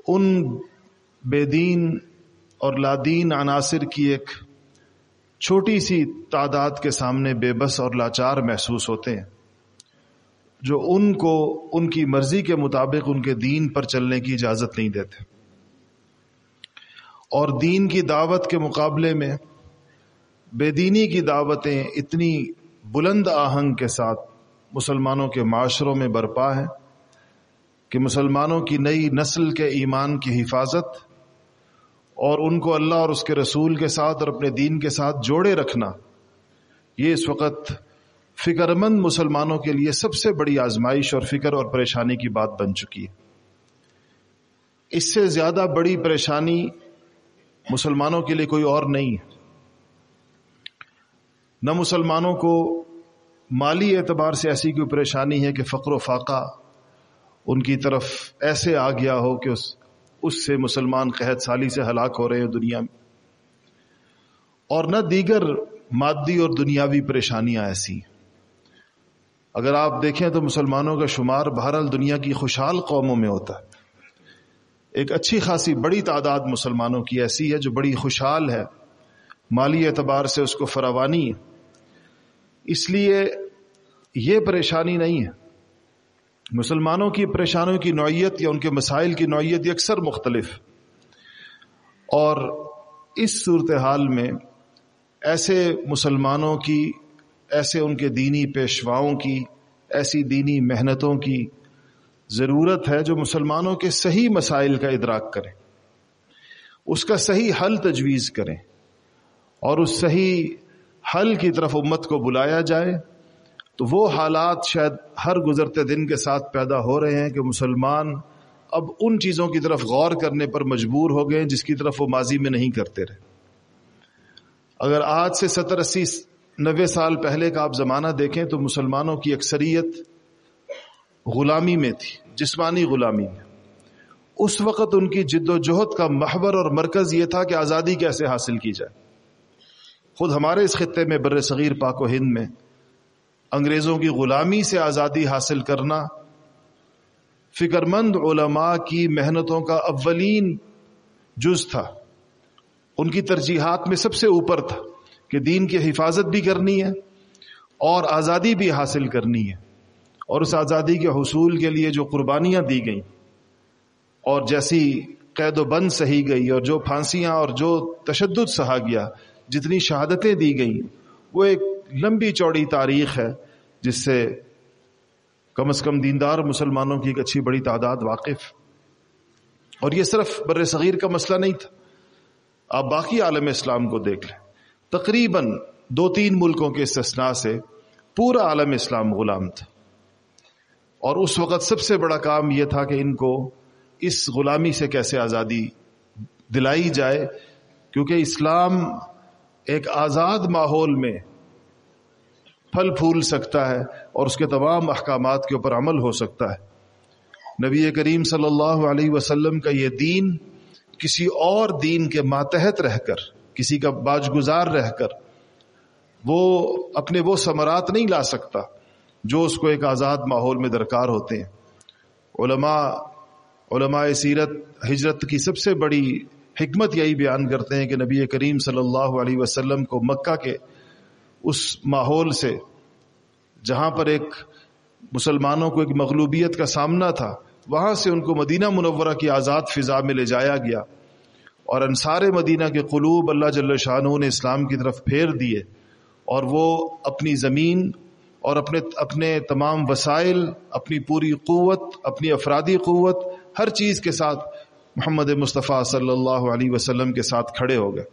ان بے دین اور لادین عناصر کی ایک چھوٹی سی تعداد کے سامنے بے بس اور لاچار محسوس ہوتے ہیں، جو ان کو ان کی مرضی کے مطابق ان کے دین پر چلنے کی اجازت نہیں دیتے، اور دین کی دعوت کے مقابلے میں بے دینی کی دعوتیں اتنی بلند آہنگ کے ساتھ مسلمانوں کے معاشروں میں برپا ہیں کہ مسلمانوں کی نئی نسل کے ایمان کی حفاظت اور ان کو اللہ اور اس کے رسول کے ساتھ اور اپنے دین کے ساتھ جوڑے رکھنا، یہ اس وقت فکر مند مسلمانوں کے لیے سب سے بڑی آزمائش اور فکر اور پریشانی کی بات بن چکی ہے۔ اس سے زیادہ بڑی پریشانی مسلمانوں کے لیے کوئی اور نہیں ہے۔ نہ مسلمانوں کو مالی اعتبار سے ایسی کوئی پریشانی ہے کہ فقر و فاقہ ان کی طرف ایسے آ گیا ہو کہ اس سے مسلمان قحط سالی سے ہلاک ہو رہے ہیں دنیا میں، اور نہ دیگر مادی اور دنیاوی پریشانیاں ایسی ہیں۔ اگر آپ دیکھیں تو مسلمانوں کا شمار بہرحال دنیا کی خوشحال قوموں میں ہوتا ہے۔ ایک اچھی خاصی بڑی تعداد مسلمانوں کی ایسی ہے جو بڑی خوشحال ہے، مالی اعتبار سے اس کو فراوانی ہے، اس لیے یہ پریشانی نہیں ہے۔ مسلمانوں کی پریشانیوں کی نوعیت یا ان کے مسائل کی نوعیت اکثر مختلف، اور اس صورتحال میں ایسے مسلمانوں کی، ایسے ان کے دینی پیشواؤں کی، ایسی دینی محنتوں کی ضرورت ہے جو مسلمانوں کے صحیح مسائل کا ادراک کریں، اس کا صحیح حل تجویز کریں، اور اس صحیح حل کی طرف امت کو بلایا جائے۔ تو وہ حالات شاید ہر گزرتے دن کے ساتھ پیدا ہو رہے ہیں کہ مسلمان اب ان چیزوں کی طرف غور کرنے پر مجبور ہو گئے جس کی طرف وہ ماضی میں نہیں کرتے رہے۔ اگر آج سے 70 80 90 سال پہلے کا آپ زمانہ دیکھیں تو مسلمانوں کی اکثریت غلامی میں تھی، جسمانی غلامی میں۔ اس وقت ان کی جد و جہد کا محور اور مرکز یہ تھا کہ آزادی کیسے حاصل کی جائے۔ خود ہمارے اس خطے میں، بر صغیر پاک و ہند میں، انگریزوں کی غلامی سے آزادی حاصل کرنا فکر مند علماء کی محنتوں کا اولین جز تھا۔ ان کی ترجیحات میں سب سے اوپر تھا کہ دین کی حفاظت بھی کرنی ہے اور آزادی بھی حاصل کرنی ہے، اور اس آزادی کے حصول کے لیے جو قربانیاں دی گئیں اور جیسی قید و بند سہی گئی اور جو پھانسیاں اور جو تشدد سہا گیا، جتنی شہادتیں دی گئیں، وہ ایک لمبی چوڑی تاریخ ہے جس سے کم از کم دیندار مسلمانوں کی ایک اچھی بڑی تعداد واقف۔ اور یہ صرف بر صغیر کا مسئلہ نہیں تھا، آپ باقی عالم اسلام کو دیکھ لیں، تقریباً 2-3 ملکوں کے استثناء سے پورا عالم اسلام غلام تھا، اور اس وقت سب سے بڑا کام یہ تھا کہ ان کو اس غلامی سے کیسے آزادی دلائی جائے، کیونکہ اسلام ایک آزاد ماحول میں پھل پھول سکتا ہے اور اس کے تمام احکامات کے اوپر عمل ہو سکتا ہے۔ نبی کریم صلی اللہ علیہ وسلم کا یہ دین کسی اور دین کے ماتحت رہ کر، کسی کا باجگزار رہ کر، وہ اپنے وہ ثمرات نہیں لا سکتا جو اس کو ایک آزاد ماحول میں درکار ہوتے ہیں۔ علماء سیرت ہجرت کی سب سے بڑی حکمت یہی بیان کرتے ہیں کہ نبی کریم صلی اللہ علیہ وسلم کو مکہ کے اس ماحول سے، جہاں پر ایک مسلمانوں کو ایک مغلوبیت کا سامنا تھا، وہاں سے ان کو مدینہ منورہ کی آزاد فضا میں لے جایا گیا، اور انصار مدینہ کے قلوب اللہ جل شانہ نے اسلام کی طرف پھیر دیے، اور وہ اپنی زمین اور اپنے تمام وسائل، اپنی پوری قوت، اپنی افرادی قوت، ہر چیز کے ساتھ محمد مصطفیٰ صلی اللہ علیہ وسلم کے ساتھ کھڑے ہو گئے۔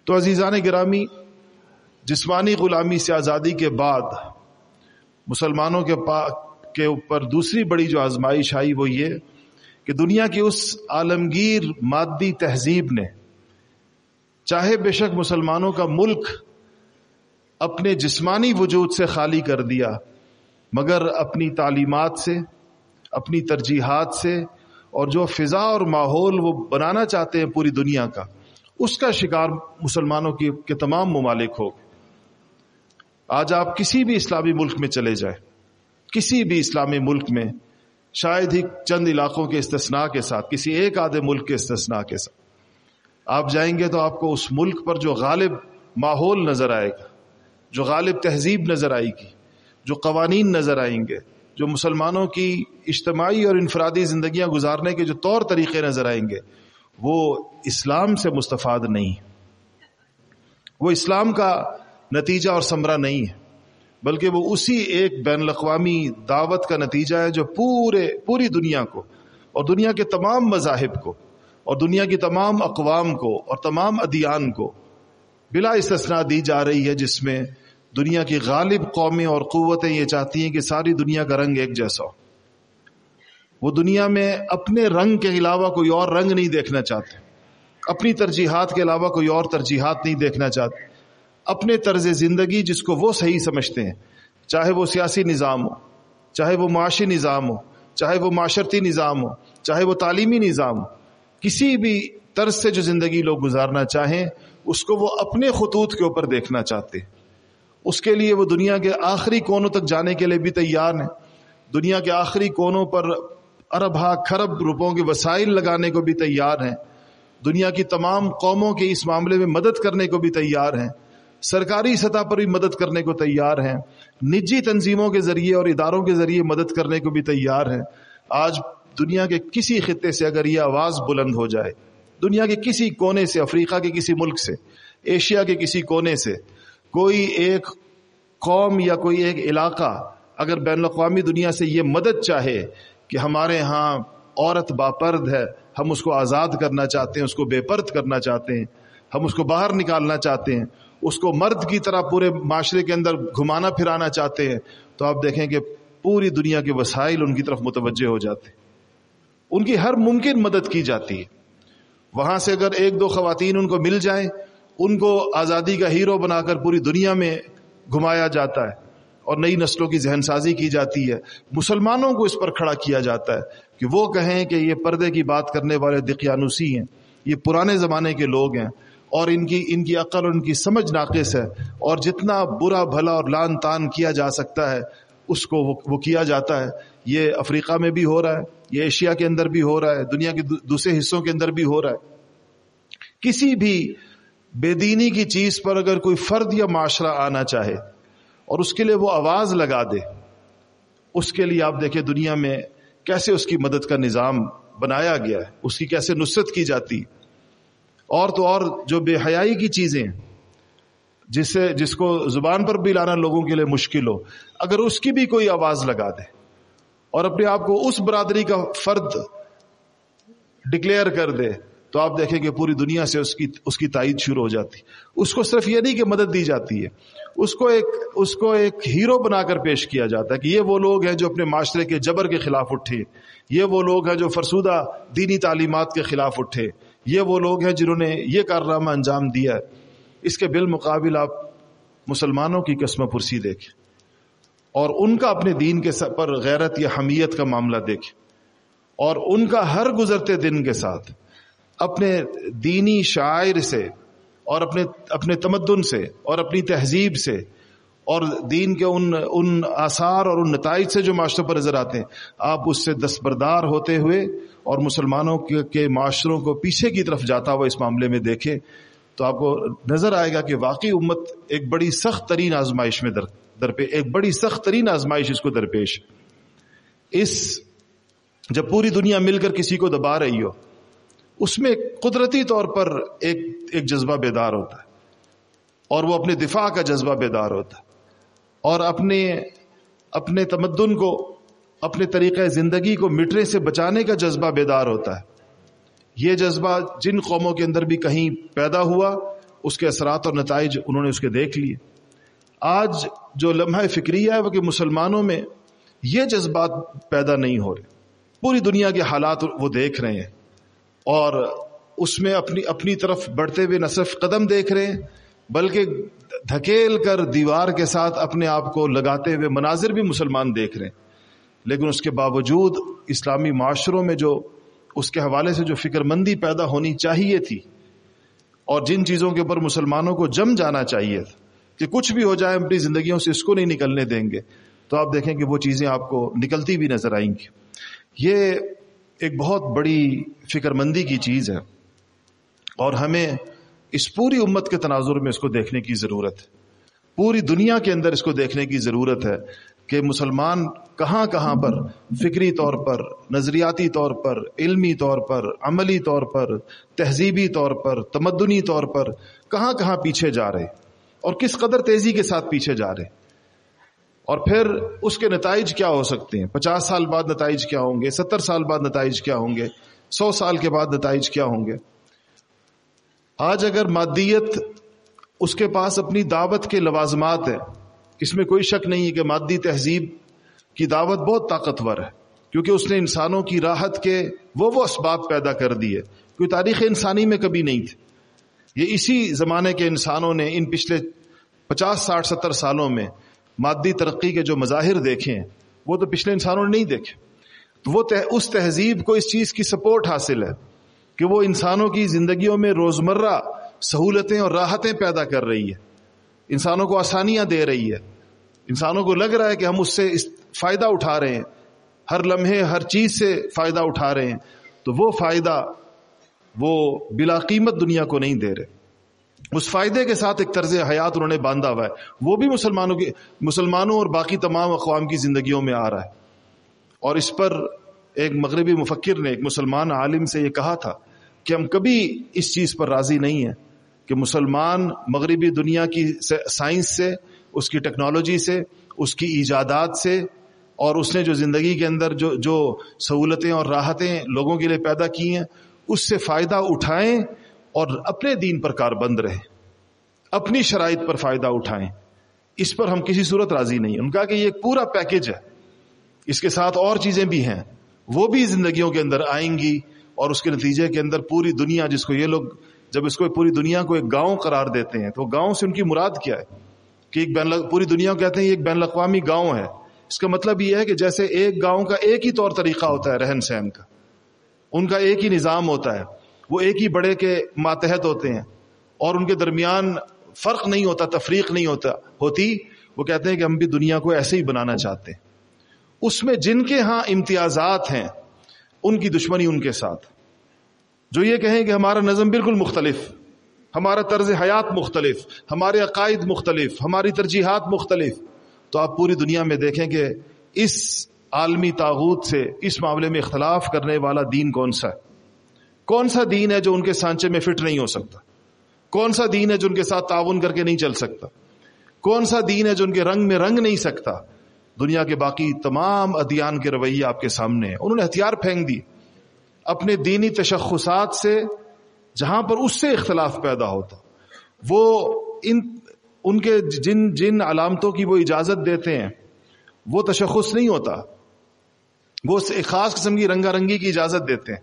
تو عزیزان گرامی، جسمانی غلامی سے آزادی کے بعد مسلمانوں کے اوپر دوسری بڑی جو آزمائش آئی وہ یہ کہ دنیا کی اس عالمگیر مادی تہذیب نے، چاہے بے شک مسلمانوں کا ملک اپنے جسمانی وجود سے خالی کر دیا، مگر اپنی تعلیمات سے، اپنی ترجیحات سے، اور جو فضا اور ماحول وہ بنانا چاہتے ہیں پوری دنیا کا، اس کا شکار مسلمانوں کے تمام ممالک ہو گئے۔ آج آپ کسی بھی اسلامی ملک میں چلے جائیں، کسی بھی اسلامی ملک میں شاید ہی چند علاقوں کے استثناء کے ساتھ، کسی ایک آدھے ملک کے استثناء کے ساتھ آپ جائیں گے تو آپ کو اس ملک پر جو غالب ماحول نظر آئے گا، جو غالب تہذیب نظر آئے گی، جو قوانین نظر آئیں گے، جو مسلمانوں کی اجتماعی اور انفرادی زندگیاں گزارنے کے جو طور طریقے نظر آئیں گے، وہ اسلام سے مستفاد نہیں، وہ اسلام کا نتیجہ اور ثمرہ نہیں ہے، بلکہ وہ اسی ایک بین الاقوامی دعوت کا نتیجہ ہے جو پوری دنیا کو اور دنیا کے تمام مذاہب کو اور دنیا کی تمام اقوام کو اور تمام ادیان کو بلا استثناء دی جا رہی ہے، جس میں دنیا کی غالب قومیں اور قوتیں یہ چاہتی ہیں کہ ساری دنیا کا رنگ ایک جیسا ہو۔ وہ دنیا میں اپنے رنگ کے علاوہ کوئی اور رنگ نہیں دیکھنا چاہتے، اپنی ترجیحات کے علاوہ کوئی اور ترجیحات نہیں دیکھنا چاہتے، اپنے طرز زندگی جس کو وہ صحیح سمجھتے ہیں، چاہے وہ سیاسی نظام ہو، چاہے وہ معاشی نظام ہو، چاہے وہ معاشرتی نظام ہو، چاہے وہ تعلیمی نظام ہو، کسی بھی طرز سے جو زندگی لوگ گزارنا چاہیں اس کو وہ اپنے خطوط کے اوپر دیکھنا چاہتے ہیں۔ اس کے لیے وہ دنیا کے آخری کونوں تک جانے کے لیے بھی تیار ہیں، دنیا کے آخری کونوں پر ارب ہا کھرب روپوں کے وسائل لگانے کو بھی تیار ہیں، دنیا کی تمام قوموں کے اس معاملے میں مدد کرنے کو بھی تیار ہیں، سرکاری سطح پر بھی مدد کرنے کو تیار ہیں، نجی تنظیموں کے ذریعے اور اداروں کے ذریعے مدد کرنے کو بھی تیار ہیں۔ آج دنیا کے کسی خطے سے اگر یہ آواز بلند ہو جائے، دنیا کے کسی کونے سے، افریقہ کے کسی ملک سے، ایشیا کے کسی کونے سے، کوئی ایک قوم یا کوئی ایک علاقہ اگر بین الاقوامی دنیا سے یہ مدد چاہے کہ ہمارے ہاں عورت باپرد ہے، ہم اس کو آزاد کرنا چاہتے ہیں، اس کو بے پرد کرنا چاہتے ہیں، ہم اس کو باہر نکالنا چاہتے ہیں، اس کو مرد کی طرح پورے معاشرے کے اندر گھمانا پھرانا چاہتے ہیں، تو آپ دیکھیں کہ پوری دنیا کے وسائل ان کی طرف متوجہ ہو جاتے ہیں، ان کی ہر ممکن مدد کی جاتی ہے۔ وہاں سے اگر ایک دو خواتین ان کو مل جائیں، ان کو آزادی کا ہیرو بنا کر پوری دنیا میں گھمایا جاتا ہے اور نئی نسلوں کی ذہن سازی کی جاتی ہے، مسلمانوں کو اس پر کھڑا کیا جاتا ہے کہ وہ کہیں کہ یہ پردے کی بات کرنے والے دقیانوسی ہیں، یہ پرانے زمانے کے لوگ ہیں اور ان کی عقل اور ان کی سمجھ ناقص ہے، اور جتنا برا بھلا اور لان تان کیا جا سکتا ہے اس کو وہ کیا جاتا ہے۔ یہ افریقہ میں بھی ہو رہا ہے، یہ ایشیا کے اندر بھی ہو رہا ہے، دنیا کے دوسرے حصوں کے اندر بھی ہو رہا ہے۔ کسی بھی بے دینی کی چیز پر اگر کوئی فرد یا معاشرہ آنا چاہے اور اس کے لیے وہ آواز لگا دے، اس کے لیے آپ دیکھیں دنیا میں کیسے اس کی مدد کا نظام بنایا گیا ہے، اس کی کیسے نصرت کی جاتی، اور تو اور جو بے حیائی کی چیزیں جس کو زبان پر بھی لانا لوگوں کے لیے مشکل ہو، اگر اس کی بھی کوئی آواز لگا دے اور اپنے آپ کو اس برادری کا فرد ڈکلیئر کر دے، تو آپ دیکھیں کہ پوری دنیا سے اس کی تائید شروع ہو جاتی۔ اس کو صرف یہ نہیں کہ مدد دی جاتی ہے، اس کو ایک ہیرو بنا کر پیش کیا جاتا ہے کہ یہ وہ لوگ ہیں جو اپنے معاشرے کے جبر کے خلاف اٹھے، یہ وہ لوگ ہیں جو فرسودہ دینی تعلیمات کے خلاف اٹھے، یہ وہ لوگ ہیں جنہوں نے یہ کارنامہ انجام دیا ہے۔ اس کے بالمقابل آپ مسلمانوں کی قسم پرسی دیکھیں اور ان کا اپنے دین کے پر غیرت یا حمیت کا معاملہ دیکھیں، اور ان کا ہر گزرتے دن کے ساتھ اپنے دینی شاعر سے اور اپنے تمدن سے اور اپنی تہذیب سے اور دین کے ان آثار اور ان نتائج سے جو معاشرے پر نظر آتے ہیں، آپ اس سے دستبردار ہوتے ہوئے اور مسلمانوں کے معاشروں کو پیچھے کی طرف جاتا ہوا اس معاملے میں دیکھیں تو آپ کو نظر آئے گا کہ واقعی امت ایک بڑی سخت ترین آزمائش میں ایک بڑی سخت ترین آزمائش اس کو درپیش۔ جب پوری دنیا مل کر کسی کو دبا رہی ہو، اس میں قدرتی طور پر ایک جذبہ بیدار ہوتا ہے، اور وہ اپنے دفاع کا جذبہ بیدار ہوتا ہے، اور اپنے تمدن کو، اپنے طریقہ زندگی کو مٹنے سے بچانے کا جذبہ بیدار ہوتا ہے۔ یہ جذبہ جن قوموں کے اندر بھی کہیں پیدا ہوا، اس کے اثرات اور نتائج انہوں نے اس کے دیکھ لیے۔ آج جو لمحہ فکریہ ہے وہ کہ مسلمانوں میں یہ جذبات پیدا نہیں ہو رہے، پوری دنیا کے حالات وہ دیکھ رہے ہیں اور اس میں اپنی طرف بڑھتے ہوئے نہ صرف قدم دیکھ رہے ہیں بلکہ دھکیل کر دیوار کے ساتھ اپنے آپ کو لگاتے ہوئے مناظر بھی مسلمان دیکھ رہے ہیں۔ لیکن اس کے باوجود اسلامی معاشروں میں جو اس کے حوالے سے جو فکر مندی پیدا ہونی چاہیے تھی اور جن چیزوں کے اوپر مسلمانوں کو جم جانا چاہیے تھا کہ کچھ بھی ہو جائے اپنی زندگیوں سے اس کو نہیں نکلنے دیں گے، تو آپ دیکھیں کہ وہ چیزیں آپ کو نکلتی بھی نظر آئیں گی۔ یہ ایک بہت بڑی فکر مندی کی چیز ہے، اور ہمیں اس پوری امت کے تناظر میں اس کو دیکھنے کی ضرورت ہے، پوری دنیا کے اندر اس کو دیکھنے کی ضرورت ہے کہ مسلمان کہاں کہاں پر فکری طور پر، نظریاتی طور پر، علمی طور پر، عملی طور پر، تہذیبی طور پر، تمدنی طور پر کہاں کہاں پیچھے جا رہے، اور کس قدر تیزی کے ساتھ پیچھے جا رہے، اور پھر اس کے نتائج کیا ہو سکتے ہیں، 50 سال بعد نتائج کیا ہوں گے، 70 سال بعد نتائج کیا ہوں گے، 100 سال کے بعد نتائج کیا ہوں گے۔ آج اگر مادیت اس کے پاس اپنی دعوت کے لوازمات ہیں، اس میں کوئی شک نہیں ہے کہ مادی تہذیب کی دعوت بہت طاقتور ہے، کیونکہ اس نے انسانوں کی راحت کے وہ اسباب پیدا کر دیے کوئی تاریخ انسانی میں کبھی نہیں تھے۔ یہ اسی زمانے کے انسانوں نے ان پچھلے 50 60 70 سالوں میں مادی ترقی کے جو مظاہر دیکھے ہیں وہ تو پچھلے انسانوں نے نہیں دیکھے۔ تو وہ اس تہذیب کو اس چیز کی سپورٹ حاصل ہے کہ وہ انسانوں کی زندگیوں میں روزمرہ سہولتیں اور راحتیں پیدا کر رہی ہے، انسانوں کو آسانیاں دے رہی ہے، انسانوں کو لگ رہا ہے کہ ہم اس سے فائدہ اٹھا رہے ہیں، ہر لمحے ہر چیز سے فائدہ اٹھا رہے ہیں، تو وہ فائدہ وہ بلا قیمت دنیا کو نہیں دے رہے۔ اس فائدے کے ساتھ ایک طرز حیات انہوں نے باندھا ہوا ہے، وہ بھی مسلمانوں اور باقی تمام اقوام کی زندگیوں میں آ رہا ہے۔ اور اس پر ایک مغربی مفکر نے ایک مسلمان عالم سے یہ کہا تھا کہ ہم کبھی اس چیز پر راضی نہیں ہیں کہ مسلمان مغربی دنیا کی سائنس سے، اس کی ٹیکنالوجی سے، اس کی ایجادات سے، اور اس نے جو زندگی کے اندر جو سہولتیں اور راحتیں لوگوں کے لیے پیدا کی ہیں اس سے فائدہ اٹھائیں اور اپنے دین پر کاربند رہیں، اپنی شرائط پر فائدہ اٹھائیں۔ اس پر ہم کسی صورت راضی نہیں۔ ان کا کہ یہ ایک پورا پیکج ہے، اس کے ساتھ اور چیزیں بھی ہیں، وہ بھی زندگیوں کے اندر آئیں گی، اور اس کے نتیجے کے اندر پوری دنیا، جس کو یہ لوگ جب اس کو پوری دنیا کو ایک گاؤں قرار دیتے ہیں تو گاؤں سے ان کی مراد کیا ہے کہ پوری دنیا کو کہتے ہیں یہ ایک بین الاقوامی گاؤں ہے۔ اس کا مطلب یہ ہے کہ جیسے ایک گاؤں کا ایک ہی طور طریقہ ہوتا ہے رہن سہن کا، ان کا ایک ہی نظام ہوتا ہے، وہ ایک ہی بڑے کے ماتحت ہوتے ہیں، اور ان کے درمیان فرق نہیں ہوتا، تفریق نہیں ہوتی۔ وہ کہتے ہیں کہ ہم بھی دنیا کو ایسے ہی بنانا چاہتے ہیں۔ اس میں جن کے ہاں امتیازات ہیں ان کی دشمنی ان کے ساتھ، جو یہ کہیں کہ ہمارا نظم بالکل مختلف، ہمارا طرز حیات مختلف، ہمارے عقائد مختلف، ہماری ترجیحات مختلف، تو آپ پوری دنیا میں دیکھیں کہ اس عالمی طاغوت سے اس معاملے میں اختلاف کرنے والا دین کون سا ہے؟ کون سا دین ہے جو ان کے سانچے میں فٹ نہیں ہو سکتا؟ کون سا دین ہے جو ان کے ساتھ تعاون کر کے نہیں چل سکتا؟ کون سا دین ہے جو ان کے رنگ میں رنگ نہیں سکتا؟ دنیا کے باقی تمام ادیان کے رویے آپ کے سامنے ہیں۔ انہوں نے ہتھیار پھینک دی اپنے دینی تشخصات سے، جہاں پر اس سے اختلاف پیدا ہوتا، وہ ان کے جن علامتوں کی وہ اجازت دیتے ہیں وہ تشخص نہیں ہوتا، وہ ایک خاص قسم کی رنگا رنگی کی اجازت دیتے ہیں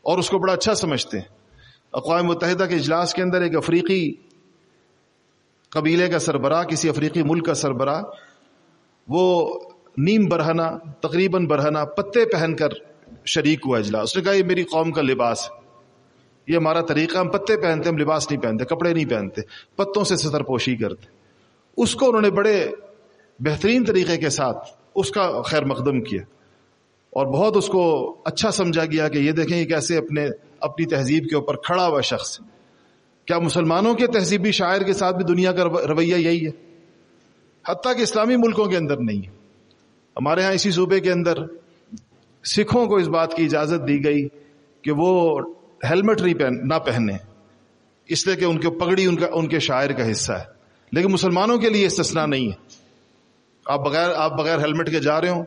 اور اس کو بڑا اچھا سمجھتے ہیں۔ اقوام متحدہ کے اجلاس کے اندر ایک افریقی قبیلے کا سربراہ، کسی افریقی ملک کا سربراہ، وہ نیم برہنہ، تقریباً برہنہ پتے پہن کر شریک ہوا اجلاس۔ اس نے کہا یہ میری قوم کا لباس ہے، یہ ہمارا طریقہ، ہم پتے پہنتے، ہم لباس نہیں پہنتے، کپڑے نہیں پہنتے، پتوں سے ستر پوشی کرتے۔ اس کو انہوں نے بڑے بہترین طریقے کے ساتھ اس کا خیر مقدم کیا، اور بہت اس کو اچھا سمجھا گیا کہ یہ دیکھیں یہ کیسے اپنی تہذیب کے اوپر کھڑا ہوا شخص۔ کیا مسلمانوں کے تہذیبی شاعر کے ساتھ بھی دنیا کا رویہ یہی ہے؟ حتیٰ کہ اسلامی ملکوں کے اندر نہیں ہے۔ ہمارے ہاں اسی صوبے کے اندر سکھوں کو اس بات کی اجازت دی گئی کہ وہ ہیلمٹ نہ پہنے، اس لیے کہ ان کے پگڑی ان کے شاعر کا حصہ ہے، لیکن مسلمانوں کے لیے استثناء نہیں ہے۔ آپ بغیر ہیلمٹ کے جا رہے ہوں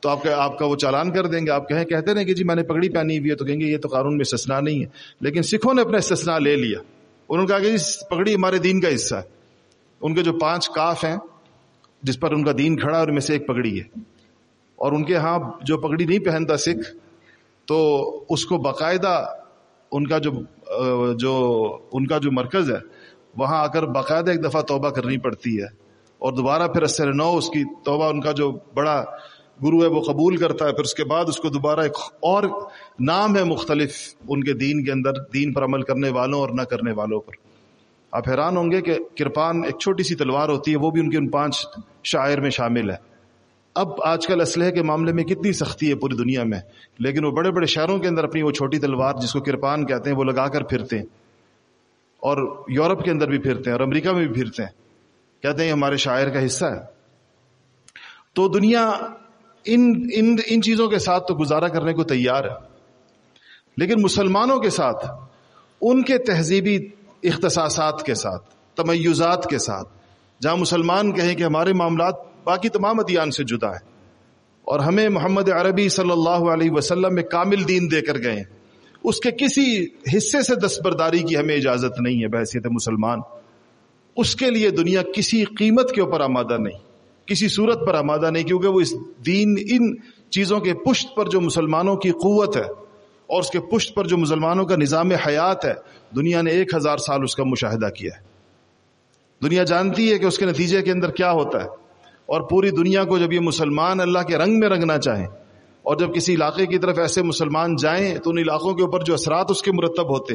تو آپ کا وہ چالان کر دیں گے۔ آپ کہتے ہیں کہ جی میں نے پگڑی پہنی ہوئی ہے، تو کہیں گے یہ تو قانون میں استثناء نہیں ہے، لیکن سکھوں نے اپنا استثناء لے لیا۔ انہوں نے کہا کہ جی پگڑی ہمارے دین کا حصہ ہے۔ ان کے جو 5 کاف ہیں جس پر ان کا دین کھڑا ہے، ان میں سے ایک پگڑی ہے، اور ان کے ہاں جو پگڑی نہیں پہنتا سکھ تو اس کو باقاعدہ ان کا جو مرکز ہے وہاں آ کر باقاعدہ ایک دفعہ توبہ کرنی پڑتی ہے، اور دوبارہ پھر اثر نو اس کی توبہ ان کا جو بڑا گرو ہے وہ قبول کرتا ہے، پھر اس کے بعد اس کو دوبارہ ایک اور نام ہے مختلف ان کے دین کے اندر، دین پر عمل کرنے والوں اور نہ کرنے والوں پر۔ آپ حیران ہوں گے کہ کرپان ایک چھوٹی سی تلوار ہوتی ہے، وہ بھی ان کے ان 5 شاعر میں شامل ہے۔ اب آج کل اسلحے کے معاملے میں کتنی سختی ہے پوری دنیا میں، لیکن وہ بڑے بڑے شہروں کے اندر اپنی وہ چھوٹی تلوار جس کو کرپان کہتے ہیں وہ لگا کر پھرتے ہیں، اور یورپ کے اندر بھی پھرتے ہیں اور امریکہ میں بھی پھرتے ہیں، کہتے ہیں یہ ہمارے شاعر کا حصہ ہے۔ تو دنیا ان چیزوں کے ساتھ تو گزارا کرنے کو تیار ہے، لیکن مسلمانوں کے ساتھ ان کے تہذیبی اختصاصات کے ساتھ، تمیزات کے ساتھ، جہاں مسلمان کہیں کہ ہمارے معاملات باقی تمام ادیان سے جدا ہیں اور ہمیں محمد عربی صلی اللہ علیہ وسلم میں کامل دین دے کر گئے، اس کے کسی حصے سے دستبرداری کی ہمیں اجازت نہیں ہے بحیثیت مسلمان، اس کے لیے دنیا کسی قیمت کے اوپر آمادہ نہیں، کسی صورت پر آمادہ نہیں، کیونکہ وہ اس دین، ان چیزوں کے پشت پر جو مسلمانوں کی قوت ہے اور اس کے پشت پر جو مسلمانوں کا نظام حیات ہے، دنیا نے 1000 سال اس کا مشاہدہ کیا ہے۔ دنیا جانتی ہے کہ اس کے نتیجے کے اندر کیا ہوتا ہے، اور پوری دنیا کو جب یہ مسلمان اللہ کے رنگ میں رنگنا چاہیں اور جب کسی علاقے کی طرف ایسے مسلمان جائیں تو ان علاقوں کے اوپر جو اثرات اس کے مرتب ہوتے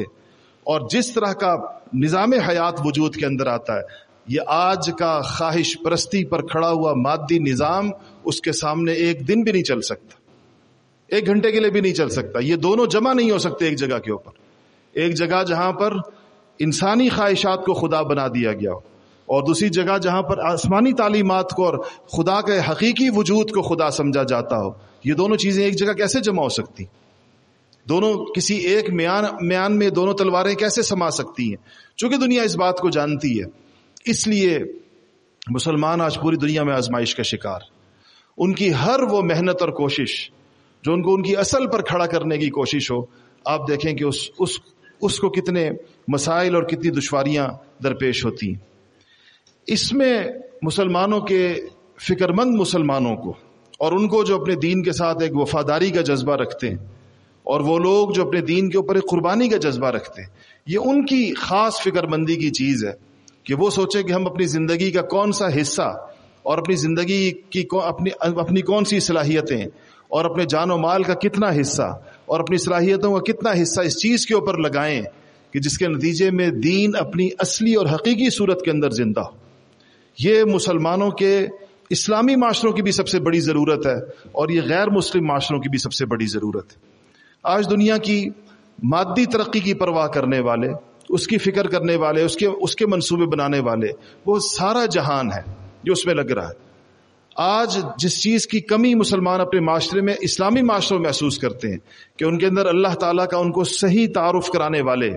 اور جس طرح کا نظام حیات وجود کے اندر آتا ہے، یہ آج کا خواہش پرستی پر کھڑا ہوا مادی نظام اس کے سامنے ایک دن بھی نہیں چل سکتا، 1 گھنٹے کے لیے بھی نہیں چل سکتا۔ یہ دونوں جمع نہیں ہو سکتے ایک جگہ کے اوپر، ایک جگہ جہاں پر انسانی خواہشات کو خدا بنا دیا گیا ہو اور دوسری جگہ جہاں پر آسمانی تعلیمات کو اور خدا کے حقیقی وجود کو خدا سمجھا جاتا ہو۔ یہ دونوں چیزیں ایک جگہ کیسے جمع ہو سکتی؟ دونوں کسی ایک میان میں دونوں تلواریں کیسے سما سکتی ہیں؟ چونکہ دنیا اس بات کو جانتی ہے، اس لیے مسلمان آج پوری دنیا میں آزمائش کا شکار، ان کی ہر وہ محنت اور کوشش جو ان کو ان کی اصل پر کھڑا کرنے کی کوشش ہو، آپ دیکھیں کہ اس کو کتنے مسائل اور کتنی دشواریاں درپیش ہوتی ہیں۔ اس میں مسلمانوں کے فکر مند مسلمانوں کو اور ان کو جو اپنے دین کے ساتھ ایک وفاداری کا جذبہ رکھتے ہیں اور وہ لوگ جو اپنے دین کے اوپر ایک قربانی کا جذبہ رکھتے ہیں، یہ ان کی خاص فکر مندی کی چیز ہے کہ وہ سوچے کہ ہم اپنی زندگی کا کون سا حصہ اور اپنی زندگی کی اپنی کون سی صلاحیتیں اور اپنے جان و مال کا کتنا حصہ اور اپنی صلاحیتوں کا کتنا حصہ اس چیز کے اوپر لگائیں کہ جس کے نتیجے میں دین اپنی اصلی اور حقیقی صورت کے اندر زندہ ہو۔ یہ مسلمانوں کے اسلامی معاشروں کی بھی سب سے بڑی ضرورت ہے اور یہ غیر مسلم معاشروں کی بھی سب سے بڑی ضرورت ہے۔ آج دنیا کی مادی ترقی کی پرواہ کرنے والے، اس کی فکر کرنے والے، اس کے منصوبے بنانے والے، وہ سارا جہان ہے جو اس میں لگ رہا ہے۔ آج جس چیز کی کمی مسلمان اپنے معاشرے میں، اسلامی معاشروں میں محسوس کرتے ہیں کہ ان کے اندر اللہ تعالیٰ کا ان کو صحیح تعارف کرانے والے،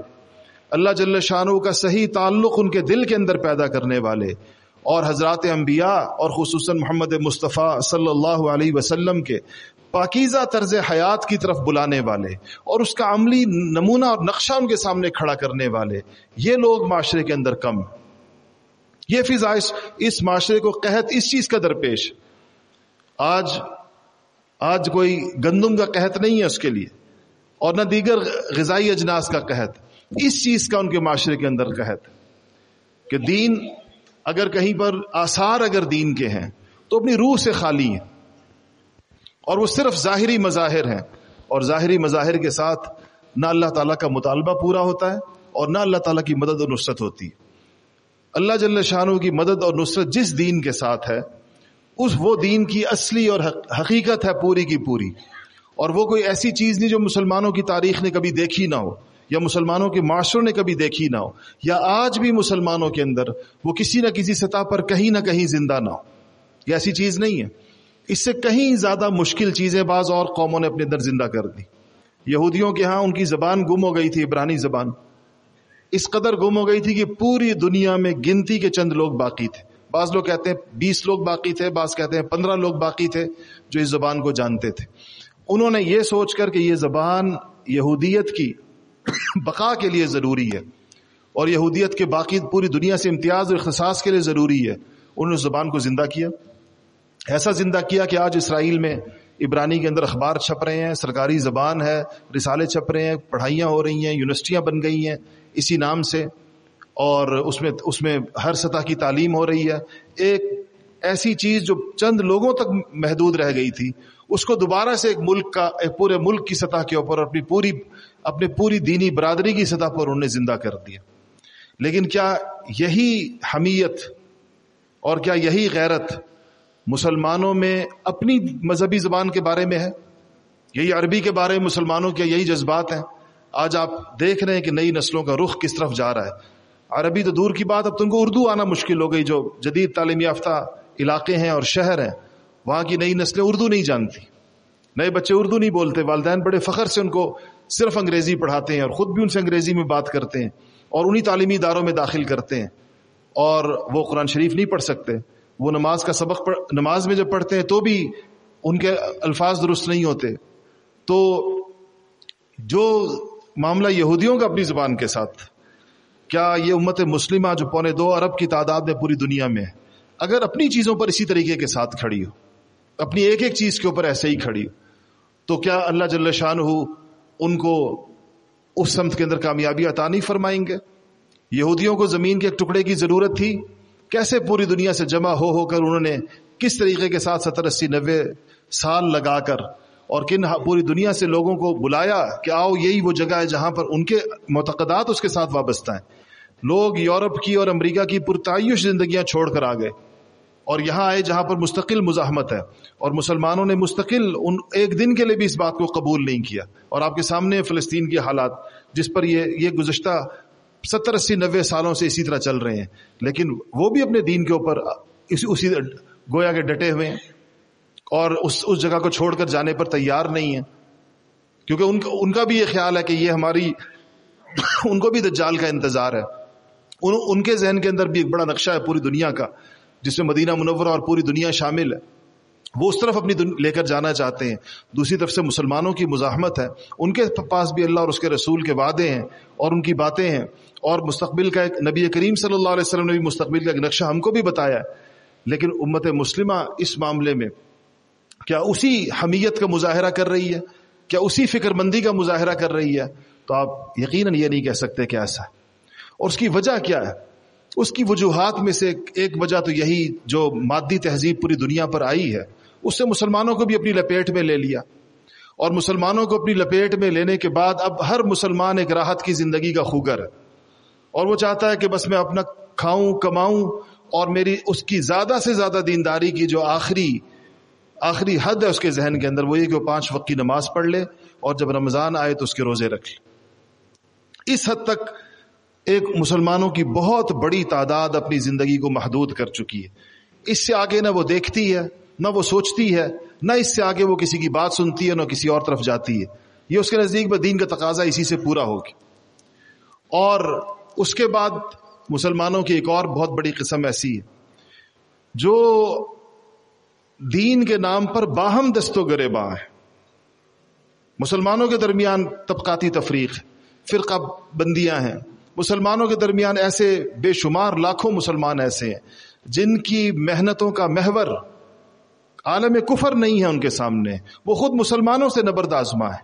اللہ جل شانہ کا صحیح تعلق ان کے دل کے اندر پیدا کرنے والے اور حضرات انبیاء اور خصوصاً محمد مصطفیٰ صلی اللہ علیہ وسلم کے پاکیزہ طرز حیات کی طرف بلانے والے اور اس کا عملی نمونہ اور نقشہ ان کے سامنے کھڑا کرنے والے، یہ لوگ معاشرے کے اندر کم ہیں۔ یہ فضا اس معاشرے کو قحط اس چیز کا درپیش، آج کوئی گندم کا قحط نہیں ہے اس کے لیے اور نہ دیگر غذائی اجناس کا قحط، اس چیز کا ان کے معاشرے کے اندر قحط کہ دین اگر کہیں پر آثار اگر دین کے ہیں تو اپنی روح سے خالی ہیں اور وہ صرف ظاہری مظاہر ہیں، اور ظاہری مظاہر کے ساتھ نہ اللہ تعالیٰ کا مطالبہ پورا ہوتا ہے اور نہ اللہ تعالیٰ کی مدد اور نصرت ہوتی ہے۔ اللہ جل شانہ کی مدد اور نصرت جس دین کے ساتھ ہے، وہ دین کی اصلی اور حقیقت ہے پوری کی پوری، اور وہ کوئی ایسی چیز نہیں جو مسلمانوں کی تاریخ نے کبھی دیکھی نہ ہو یا مسلمانوں کے معاشروں نے کبھی دیکھی نہ ہو، یا آج بھی مسلمانوں کے اندر وہ کسی نہ کسی سطح پر کہیں نہ کہیں زندہ نہ ہو۔ یہ ایسی چیز نہیں ہے، اس سے کہیں زیادہ مشکل چیزیں بعض اور قوموں نے اپنے اندر زندہ کر دی۔ یہودیوں کے ہاں ان کی زبان گم ہو گئی تھی، عبرانی زبان اس قدر گم ہو گئی تھی کہ پوری دنیا میں گنتی کے چند لوگ باقی تھے۔ بعض لوگ کہتے ہیں 20 لوگ باقی تھے، بعض کہتے ہیں 15 لوگ باقی تھے جو اس زبان کو جانتے تھے۔ انہوں نے یہ سوچ کر کہ یہ زبان یہودیت کی بقا کے لیے ضروری ہے اور یہودیت کے باقی پوری دنیا سے امتیاز اور اختصاص کے لیے ضروری ہے، انہوں نے زبان کو زندہ کیا، ایسا زندہ کیا کہ آج اسرائیل میں عبرانی کے اندر اخبار چھپ رہے ہیں، سرکاری زبان ہے، رسالے چھپ رہے ہیں، پڑھائیاں ہو رہی ہیں، یونیورسٹیاں بن گئی ہیں اسی نام سے، اور اس میں ہر سطح کی تعلیم ہو رہی ہے۔ ایک ایسی چیز جو چند لوگوں تک محدود رہ گئی تھی، اس کو دوبارہ سے ایک پورے ملک کی سطح کے اوپر اپنی پوری دینی برادری کی سطح پر انہوں نے زندہ کر دیا۔ لیکن کیا یہی حمیت اور کیا یہی غیرت مسلمانوں میں اپنی مذہبی زبان کے بارے میں ہے، یہی عربی کے بارے میں مسلمانوں کے یہی جذبات ہیں. آج آپ دیکھ رہے ہیں کہ نئی نسلوں کا رخ کس طرف جا رہا ہے. عربی تو دور کی بات، اب تم کو اردو آنا مشکل ہو گئی. جو جدید تعلیم یافتہ علاقے ہیں اور شہر ہیں وہاں کی نئی نسلیں اردو نہیں جانتی، نئے بچے اردو نہیں بولتے. والدین بڑے فخر سے ان کو صرف انگریزی پڑھاتے ہیں اور خود بھی ان سے انگریزی میں بات کرتے ہیں اور انہی تعلیمی اداروں میں داخل کرتے ہیں. اور وہ قرآن شریف نہیں پڑھ سکتے. وہ نماز کا سبق نماز میں جب پڑھتے ہیں تو بھی ان کے الفاظ درست نہیں ہوتے. تو جو معاملہ یہودیوں کا اپنی زبان کے ساتھ، کیا یہ امت مسلمہ جو 2.25 ارب کی تعداد میں پوری دنیا میں ہے، اگر اپنی چیزوں پر اسی طریقے کے ساتھ کھڑی ہو، اپنی ایک ایک چیز کے اوپر ایسے ہی کھڑی ہو، تو کیا اللہ جل شانہ ان کو اس سمت کے اندر کامیابی عطا نہیں فرمائیں گے؟ یہودیوں کو زمین کے ایک ٹکڑے کی ضرورت تھی، کیسے پوری دنیا سے جمع ہو کر انہوں نے کس طریقے کے ساتھ 70 80 90 سال لگا کر اور کن پوری دنیا سے لوگوں کو بلایا کہ آؤ یہی وہ جگہ ہے جہاں پر ان کے معتقدات اس کے ساتھ وابستہ ہیں. لوگ یورپ کی اور امریکہ کی پرتعیش زندگیاں چھوڑ کر آ گئے اور یہاں آئے جہاں پر مستقل مزاحمت ہے، اور مسلمانوں نے مستقل ایک دن کے لیے بھی اس بات کو قبول نہیں کیا. اور آپ کے سامنے فلسطین کے حالات جس پر یہ گزشتہ 70 80 90 سالوں سے اسی طرح چل رہے ہیں، لیکن وہ بھی اپنے دین کے اوپر اسی گویا کے ڈٹے ہوئے ہیں اور اس جگہ کو چھوڑ کر جانے پر تیار نہیں ہیں، کیونکہ ان کا بھی یہ خیال ہے کہ یہ ہماری ان کو بھی دجال کا انتظار ہے. ان کے ذہن کے اندر بھی ایک بڑا نقشہ ہے پوری دنیا کا جس میں مدینہ منورہ اور پوری دنیا شامل ہے. وہ اس طرف اپنی لے کر جانا چاہتے ہیں. دوسری طرف سے مسلمانوں کی مزاحمت ہے، ان کے پاس بھی اللہ اور اس کے رسول کے وعدے ہیں اور ان کی باتیں ہیں، اور مستقبل کا ایک نبی کریم صلی اللہ علیہ وسلم نے بھی مستقبل کا ایک نقشہ ہم کو بھی بتایا ہے. لیکن امت مسلمہ اس معاملے میں کیا اسی حمیت کا مظاہرہ کر رہی ہے؟ کیا اسی فکر مندی کا مظاہرہ کر رہی ہے؟ تو آپ یقیناً یہ نہیں کہہ سکتے کہ ایسا ہے. اور اس کی وجہ کیا ہے؟ اس کی وجوہات میں سے ایک وجہ تو یہی جو مادی تہذیب پوری دنیا پر آئی ہے اس سے مسلمانوں کو بھی اپنی لپیٹ میں لے لیا، اور مسلمانوں کو اپنی لپیٹ میں لینے کے بعد اب ہر مسلمان ایک راحت کی زندگی کا خوگر ہے، اور وہ چاہتا ہے کہ بس میں اپنا کھاؤں کماؤں، اور میری اس کی زیادہ سے زیادہ دینداری کی جو آخری حد ہے اس کے ذہن کے اندر وہ یہ کہ وہ 5 وقت کی نماز پڑھ لے اور جب رمضان آئے تو اس کے روزے رکھ لے. اس حد تک ایک مسلمانوں کی بہت بڑی تعداد اپنی زندگی کو محدود کر چکی ہے. اس سے آگے نہ وہ دیکھتی ہے، نہ وہ سوچتی ہے، نہ اس سے آگے وہ کسی کی بات سنتی ہے، نہ کسی اور طرف جاتی ہے. یہ اس کے نزدیک میں دین کا تقاضا اسی سے پورا ہوگی. اور اس کے بعد مسلمانوں کی ایک اور بہت بڑی قسم ایسی ہے جو دین کے نام پر باہم دست و گریباں ہیں. مسلمانوں کے درمیان طبقاتی تفریق، فرقہ بندیاں ہیں. مسلمانوں کے درمیان ایسے بے شمار لاکھوں مسلمان ایسے ہیں جن کی محنتوں کا محور عالم کفر نہیں ہے ان کے سامنے، وہ خود مسلمانوں سے نبرد آزما ہے.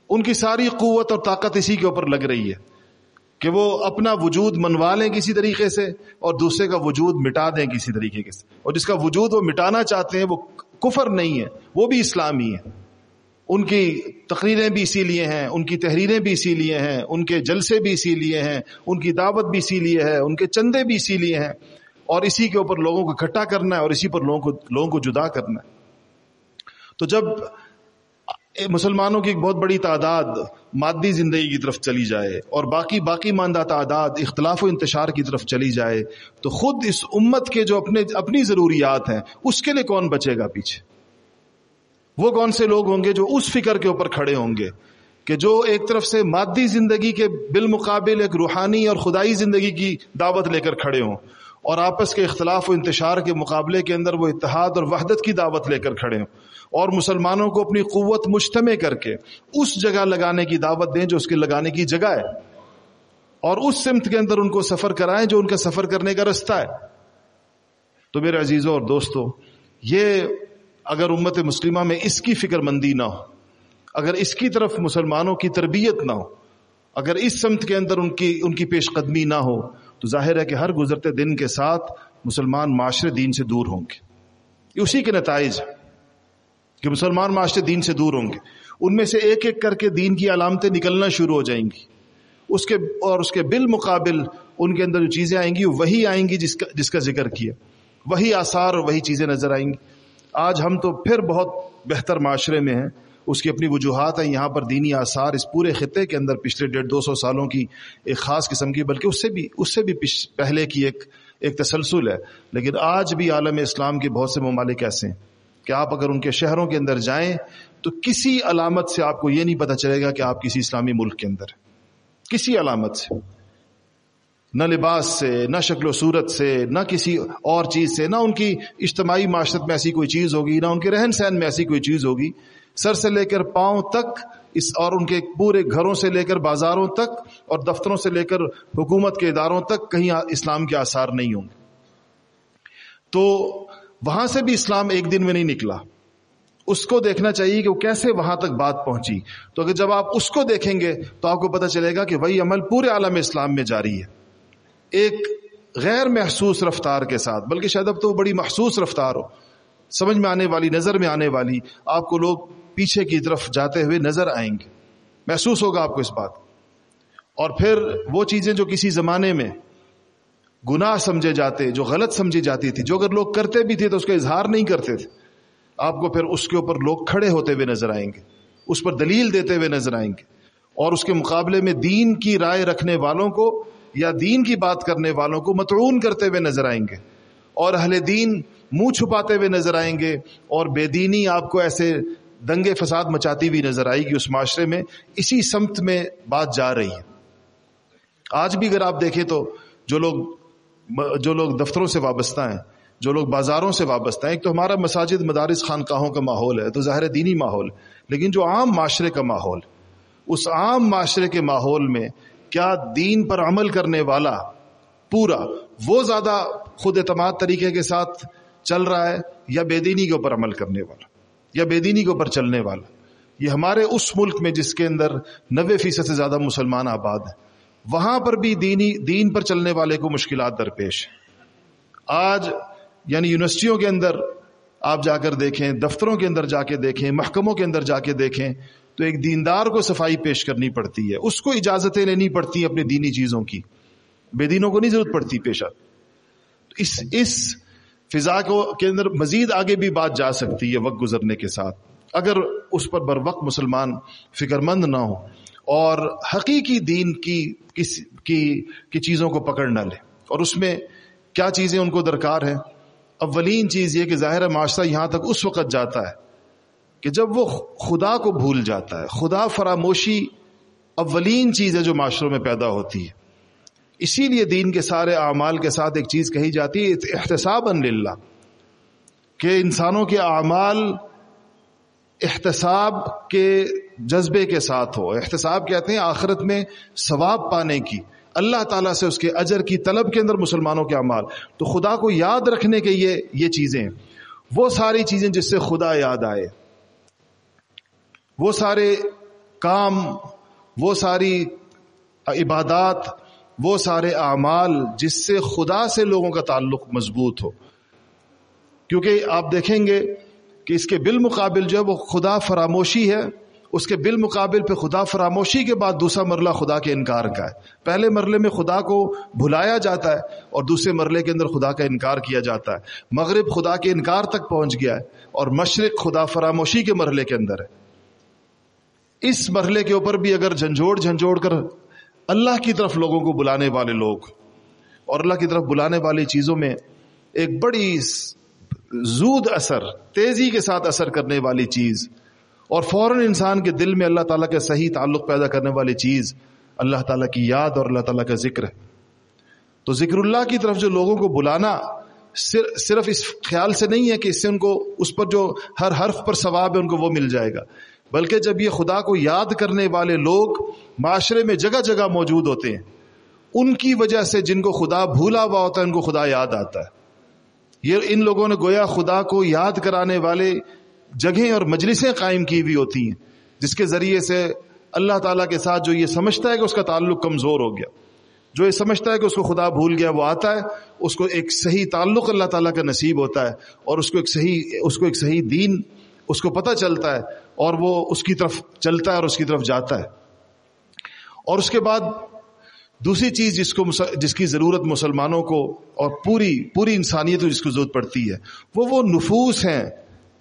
ان کی ساری قوت اور طاقت اسی کے اوپر لگ رہی ہے کہ وہ اپنا وجود منوا لیں کسی طریقے سے اور دوسرے کا وجود مٹا دیں کسی طریقے سے. اور جس کا وجود وہ مٹانا چاہتے ہیں وہ کفر نہیں ہے، وہ بھی اسلامی ہے. ان کی تقریریں بھی اسی لیے ہیں، ان کی تحریریں بھی اسی لیے ہیں، ان کے جلسے بھی اسی لیے ہیں، ان کی دعوت بھی اسی لیے ہے، ان کے چندے بھی اسی لیے ہیں، اور اسی کے اوپر لوگوں کو اکٹھا کرنا ہے اور اسی پر لوگوں کو جدا کرنا ہے. تو جب مسلمانوں کی ایک بہت بڑی تعداد مادی زندگی کی طرف چلی جائے اور باقی ماندہ تعداد اختلاف و انتشار کی طرف چلی جائے تو خود اس امت کے جو اپنی ضروریات ہیں اس کے لیے کون بچے گا پیچھے؟ وہ کون سے لوگ ہوں گے جو اس فکر کے اوپر کھڑے ہوں گے کہ جو ایک طرف سے مادی زندگی کے بالمقابل ایک روحانی اور خدائی زندگی کی دعوت لے کر کھڑے ہوں، اور آپس کے اختلاف و انتشار کے مقابلے کے اندر وہ اتحاد اور وحدت کی دعوت لے کر کھڑے ہوں، اور مسلمانوں کو اپنی قوت مجتمع کر کے اس جگہ لگانے کی دعوت دیں جو اس کے لگانے کی جگہ ہے، اور اس سمت کے اندر ان کو سفر کرائیں جو ان کا سفر کرنے کا رستہ ہے. تو میرے عزیزوں اور دوستو، یہ اگر امت مسلمہ میں اس کی فکر مندی نہ ہو، اگر اس کی طرف مسلمانوں کی تربیت نہ ہو، اگر اس سمت کے اندر ان کی پیش قدمی نہ ہو، تو ظاہر ہے کہ ہر گزرتے دن کے ساتھ مسلمان معاشرے دین سے دور ہوں گے. یہ اسی کے نتائج ہیں کہ مسلمان معاشرے دین سے دور ہوں گے. ان میں سے ایک ایک کر کے دین کی علامتیں نکلنا شروع ہو جائیں گی، اس کے بالمقابل ان کے اندر جو چیزیں آئیں گی وہی آئیں گی جس کا ذکر کیا. وہی آثار اور وہی چیزیں نظر آئیں گی. آج ہم تو پھر بہت بہتر معاشرے میں ہیں, اس کی اپنی وجوہات ہیں. یہاں پر دینی آثار اس پورے خطے کے اندر پچھلے 150-200 سالوں کی ایک خاص قسم کی, بلکہ اس سے بھی پہلے کی ایک تسلسل ہے. لیکن آج بھی عالم اسلام کے بہت سے ممالک ایسے ہیں کہ آپ اگر ان کے شہروں کے اندر جائیں تو کسی علامت سے آپ کو یہ نہیں پتہ چلے گا کہ آپ کسی اسلامی ملک کے اندر ہیں. کسی علامت سے, نہ لباس سے, نہ شکل و صورت سے, نہ کسی اور چیز سے, نہ ان کی اجتماعی معاشرت میں ایسی کوئی چیز ہوگی, نہ ان کے رہن سہن میں ایسی کوئی چیز ہوگی. سر سے لے کر پاؤں تک اور ان کے پورے گھروں سے لے کر بازاروں تک اور دفتروں سے لے کر حکومت کے اداروں تک کہیں اسلام کے آثار نہیں ہوں گے. تو وہاں سے بھی اسلام ایک دن میں نہیں نکلا. اس کو دیکھنا چاہیے کہ وہ کیسے وہاں تک بات پہنچی. تو اگر جب آپ اس کو دیکھیں گے تو آپ کو پتہ چلے گا کہ وہی عمل پورے عالم اسلام میں جاری ہے, ایک غیر محسوس رفتار کے ساتھ, بلکہ شاید اب تو بڑی محسوس رفتار ہو, سمجھ میں آنے والی, نظر میں آنے والی. آپ کو لوگ پیچھے کی طرف جاتے ہوئے نظر آئیں گے, محسوس ہوگا آپ کو اس بات. اور پھر وہ چیزیں جو کسی زمانے میں گناہ سمجھے جاتے, جو غلط سمجھی جاتی تھی, جو اگر لوگ کرتے بھی تھے تو اس کا اظہار نہیں کرتے تھے, آپ کو پھر اس کے اوپر لوگ کھڑے ہوتے ہوئے نظر آئیں گے, اس پر دلیل دیتے ہوئے نظر آئیں گے, اور اس کے مقابلے میں دین کی رائے رکھنے والوں کو یا دین کی بات کرنے والوں کو مطعون کرتے ہوئے نظر آئیں گے, اور اہل دین منہ چھپاتے ہوئے نظر آئیں گے, اور بے دینی آپ کو ایسے دنگے فساد مچاتی ہوئی نظر آئے گی اس معاشرے میں. اسی سمت میں بات جا رہی ہے. آج بھی اگر آپ دیکھیں تو جو لوگ دفتروں سے وابستہ ہیں, جو لوگ بازاروں سے وابستہ ہیں, ایک تو ہمارا مساجد مدارس خانقاہوں کا ماحول ہے, تو ظاہر دینی ماحول, لیکن جو عام معاشرے کا ماحول, اس عام معاشرے کے ماحول میں کیا دین پر عمل کرنے والا پورا وہ زیادہ خود اعتماد طریقے کے ساتھ چل رہا ہے یا بے دینی کے اوپر عمل کرنے والا یا بے دینی کے اوپر چلنے والا؟ یہ ہمارے اس ملک میں جس کے اندر 90% سے زیادہ مسلمان آباد ہیں, وہاں پر بھی دین پر چلنے والے کو مشکلات درپیش ہیں. آج یعنی یونیورسٹیوں کے اندر آپ جا کر دیکھیں, دفتروں کے اندر جا کے دیکھیں, محکموں کے اندر جا کے دیکھیں, تو ایک دیندار کو صفائی پیش کرنی پڑتی ہے, اس کو اجازتیں لینی پڑتی ہیں اپنی دینی چیزوں کی, بے دینوں کو نہیں ضرورت پڑتی پیش. اس فضا کے اندر مزید آگے بھی بات جا سکتی ہے وقت گزرنے کے ساتھ, اگر اس پر بر وقت مسلمان فکر مند نہ ہو اور حقیقی دین کی چیزوں کو پکڑ نہ لے. اور اس میں کیا چیزیں ان کو درکار ہیں؟ اولین چیز یہ کہ ظاہر معاشرہ یہاں تک اس وقت جاتا ہے کہ جب وہ خدا کو بھول جاتا ہے. خدا فراموشی اولین چیز ہے جو معاشروں میں پیدا ہوتی ہے. اسی لیے دین کے سارے اعمال کے ساتھ ایک چیز کہی جاتی ہے احتسابا للہ, کہ انسانوں کے اعمال احتساب کے جذبے کے ساتھ ہو. احتساب کہتے ہیں آخرت میں ثواب پانے کی, اللہ تعالیٰ سے اس کے اجر کی طلب کے اندر مسلمانوں کے اعمال. تو خدا کو یاد رکھنے کے یہ چیزیں, وہ ساری چیزیں جس سے خدا یاد آئے, وہ سارے کام, وہ ساری عبادات, وہ سارے اعمال جس سے خدا سے لوگوں کا تعلق مضبوط ہو. کیونکہ آپ دیکھیں گے کہ اس کے بالمقابل جو ہے وہ خدا فراموشی ہے, اس کے بالمقابل پہ خدا فراموشی کے بعد دوسرا مرحلہ خدا کے انکار کا ہے. پہلے مرحلے میں خدا کو بھلایا جاتا ہے اور دوسرے مرحلے کے اندر خدا کا انکار کیا جاتا ہے. مغرب خدا کے انکار تک پہنچ گیا ہے اور مشرق خدا فراموشی کے مرحلے کے اندر ہے. اس مرحلے کے اوپر بھی اگر جھنجھوڑ کر اللہ کی طرف لوگوں کو بلانے والے لوگ, اور اللہ کی طرف بلانے والی چیزوں میں ایک بڑی زود اثر, تیزی کے ساتھ اثر کرنے والی چیز, اور فوراً انسان کے دل میں اللہ تعالیٰ کا صحیح تعلق پیدا کرنے والی چیز اللہ تعالیٰ کی یاد اور اللہ تعالیٰ کا ذکر ہے. تو ذکر اللہ کی طرف جو لوگوں کو بلانا صرف اس خیال سے نہیں ہے کہ اس سے ان کو اس پر جو ہر حرف پر ثواب ہے ان کو وہ مل جائے گا, بلکہ جب یہ خدا کو یاد کرنے والے لوگ معاشرے میں جگہ جگہ موجود ہوتے ہیں, ان کی وجہ سے جن کو خدا بھولا ہوا ہوتا ہے ان کو خدا یاد آتا ہے. یہ ان لوگوں نے گویا خدا کو یاد کرانے والے جگہیں اور مجلسیں قائم کی ہوئی ہوتی ہیں, جس کے ذریعے سے اللہ تعالیٰ کے ساتھ جو یہ سمجھتا ہے کہ اس کا تعلق کمزور ہو گیا, جو یہ سمجھتا ہے کہ اس کو خدا بھول گیا, وہ آتا ہے, اس کو ایک صحیح تعلق اللہ تعالیٰ کا نصیب ہوتا ہے, اور اس کو ایک صحیح دین اس کو پتہ چلتا ہے, اور وہ اس کی طرف چلتا ہے اور اس کی طرف جاتا ہے. اور اس کے بعد دوسری چیز جس کی ضرورت مسلمانوں کو اور پوری انسانیت کو جس کو ضرورت پڑتی ہے وہ نفوس ہیں